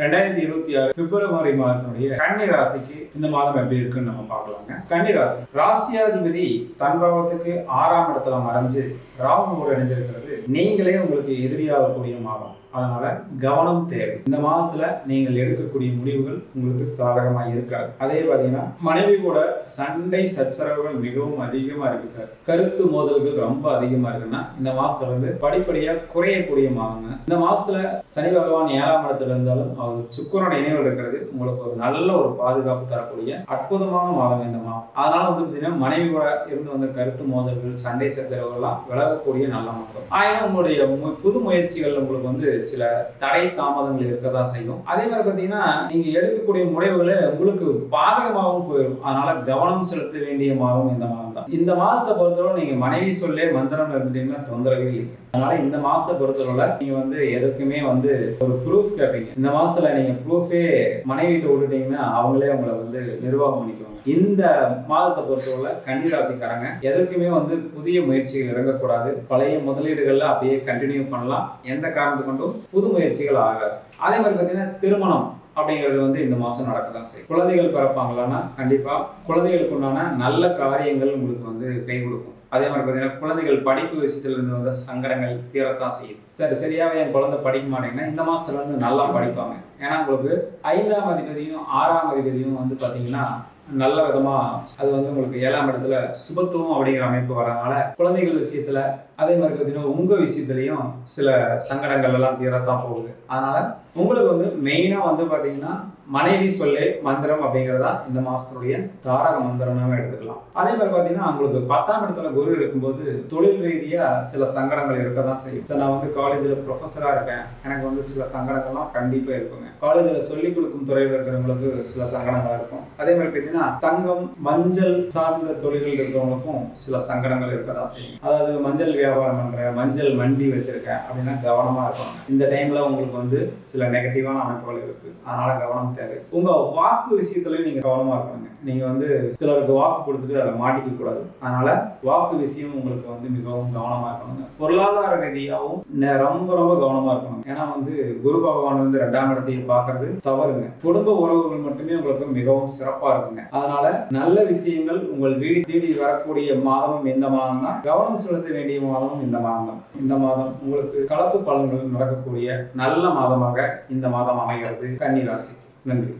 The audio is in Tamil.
2026 பிப்ரவரி மாதத்தினுடைய கன்னி ராசிக்கு இந்த மாதம் எப்படி இருக்குன்னு நம்ம பார்க்கலாங்க. கன்னி ராசி ராசியாதிபதி தன் பாவத்துக்கு 6ஆம் இடத்துல மறைஞ்சு ராகுவோடு இணைஞ்சிருக்கிறது. நீங்களே உங்களுக்கு எதிரியாகக்கூடிய மாதம், அதனால கவனம் தேவை. இந்த மாதத்துல நீங்கள் எடுக்கக்கூடிய முடிவுகள் உங்களுக்கு சாதகமாக இருக்காது. அதே பார்த்தீங்கன்னா மனைவி கூட சண்டை சச்சரவுகள் மிகவும் அதிகமா இருக்கு சார். கருத்து மோதல்கள் ரொம்ப அதிகமா இருக்குன்னா இந்த மாசத்துல இருந்து படிப்படியா குறையக்கூடிய மாதங்க. இந்த மாசத்துல சனி பகவான் 7ஆம் இடத்துல இருந்தாலும் அவர் சுக்கிரனோட இணைவு இருக்கிறது உங்களுக்கு ஒரு நல்ல ஒரு பாதுகாப்பு தரக்கூடிய அற்புதமான மாதம் இந்த மாதம். அதனால பார்த்தீங்கன்னா மனைவி கூட இருந்து வந்த கருத்து மோதல்கள் சண்டை சச்சரவுகள்லாம் விலகக்கூடிய நல்ல மாதம். ஆயினும் உங்களுடைய புது முயற்சிகள் உங்களுக்கு சில தடை தாமதங்கள் இருக்கதான் செய்யும். அதே மாதிரி பார்த்தீங்கன்னா நீங்க எடுக்கக்கூடிய முடிவுகளை உங்களுக்கு பாதகமாகவும் போயிடும். அதனால கவனம் செலுத்த வேண்டிய மாதம் இந்த மாதம் தான். இந்த மாதத்தை பொறுத்தவரை நீங்க மனைவி சொல்லே மந்திரம் இருந்துட்டீங்கன்னா தொந்தரவே இல்லைங்க. அதனால இந்த மாசத்தை பொறுத்தவரை நீங்க எதுக்குமே ஒரு ப்ரூஃப் கேட்பீங்க. இந்த மாசத்துல நீங்க ப்ரூஃபே மனைவிட்டு விட்டுட்டீங்கன்னா அவங்களே உங்களை நிர்வாகம் பண்ணிக்குவாங்க. இந்த மாதத்தை பொறுத்தவரை கன்னிராசிக்காரங்க எதற்குமே புதிய முயற்சிகள் இறங்கக்கூடாது. பழைய முதலீடுகள்ல அப்படியே கண்டினியூ பண்ணலாம். எந்த காரணத்து கொண்டும் புது முயற்சிகள் ஆகாது. அதே மாதிரி பார்த்தீங்கன்னா திருமணம் அப்படிங்கிறது இந்த மாதம் நடக்க தான் செய்யும். குழந்தைகள் பிறப்பாங்களான்னா கண்டிப்பா குழந்தைகளுக்கு உண்டான நல்ல காரியங்கள் உங்களுக்கு கை கொடுக்கும். அதே மாதிரி பார்த்தீங்கன்னா குழந்தைகள் படிப்பு விஷயத்துல இருந்து வந்த சங்கடங்கள் தீரத்தான் செய்யும். சரியாவே என் குழந்தை படிக்க மாட்டேங்கன்னா இந்த மாசத்துல நல்லா படிப்பாங்க. ஏன்னா உங்களுக்கு 5ஆம் அதிபதியும் 6ஆம் அதிபதியும் பார்த்தீங்கன்னா நல்ல விதமா அது உங்களுக்கு 7ஆம் இடத்துல சுபத்துவம் அப்படிங்கிற அமைப்பு வரதுனால குழந்தைகள் விஷயத்துல அதே மாதிரி பார்த்தீங்கன்னா உங்க விஷயத்துலையும் சில சங்கடங்கள் எல்லாம் தீரத்தான் போகுது. அதனால உங்களுக்கு மெயினா பார்த்தீங்கன்னா மனைவி சொல்லே மந்திரம் அப்படிங்கிறதா இந்த மாசத்துடைய தாரக மந்திரமாக எடுத்துக்கலாம். அதே மாதிரி பார்த்தீங்கன்னா உங்களுக்கு 10ஆம் இடத்துல குரு இருக்கும்போது தொழில் ரீதியா சில சங்கடங்கள் இருக்க தான் செய்யும். நான் காலேஜில் ப்ரொஃபஸரா இருக்கேன், எனக்கு சில சங்கடங்கள்லாம் கண்டிப்பா இருக்குங்க. காலேஜில் சொல்லிக் கொடுக்கும் துறையில் இருக்கிறவங்களுக்கு சில சங்கடங்கள் இருக்கும். அதே மாதிரி பார்த்தீங்கன்னா தங்கம் மஞ்சள் சார்ந்த தொழில்கள் இருக்கிறவங்களுக்கும் சில சங்கடங்கள் இருக்க தான் செய்யும். அதாவது மஞ்சள் வியாபாரம் பண்றேன், மஞ்சள் மண்டி வச்சிருக்கேன் அப்படின்னா கவனமா இருப்பாங்க. இந்த டைம்ல உங்களுக்கு சில நெகட்டிவான அமைப்புகள் இருக்கு. அதனால கவனம் தேவை. உங்க வாக்கு விஷயத்துலயும் நீங்க கவனமா இருக்கணுங்க. நீங்க சிலருக்கு வாக்கு கொடுத்துட்டு அதை மாட்டிக்க கூடாது. அதனால வாக்கு விஷயம் உங்களுக்கு மிகவும் கவனமா இருக்கணுங்க. பொருளாதார ரீதியாகவும் ரொம்ப ரொம்ப கவனமா இருக்கணும். ஏன்னா குரு பகவான் 2ஆம் இடத்தையும் பார்க்கறது தவறுங்க. குடும்ப உறவுகள் மட்டுமே உங்களுக்கு மிகவும் சிறப்பா இருக்குங்க. அதனால நல்ல விஷயங்கள் உங்கள் வீடு தேடி வரக்கூடிய மாதமும் இந்த மாதம் தான். கவனம் செலுத்த வேண்டிய மாதமும் இந்த மாதம் தான். இந்த மாதம் உங்களுக்கு கலப்பு பலன்கள் நடக்கக்கூடிய நல்ல மாதமாக இந்த மாதம் அமைகிறது கன்னி ராசி. நன்றி.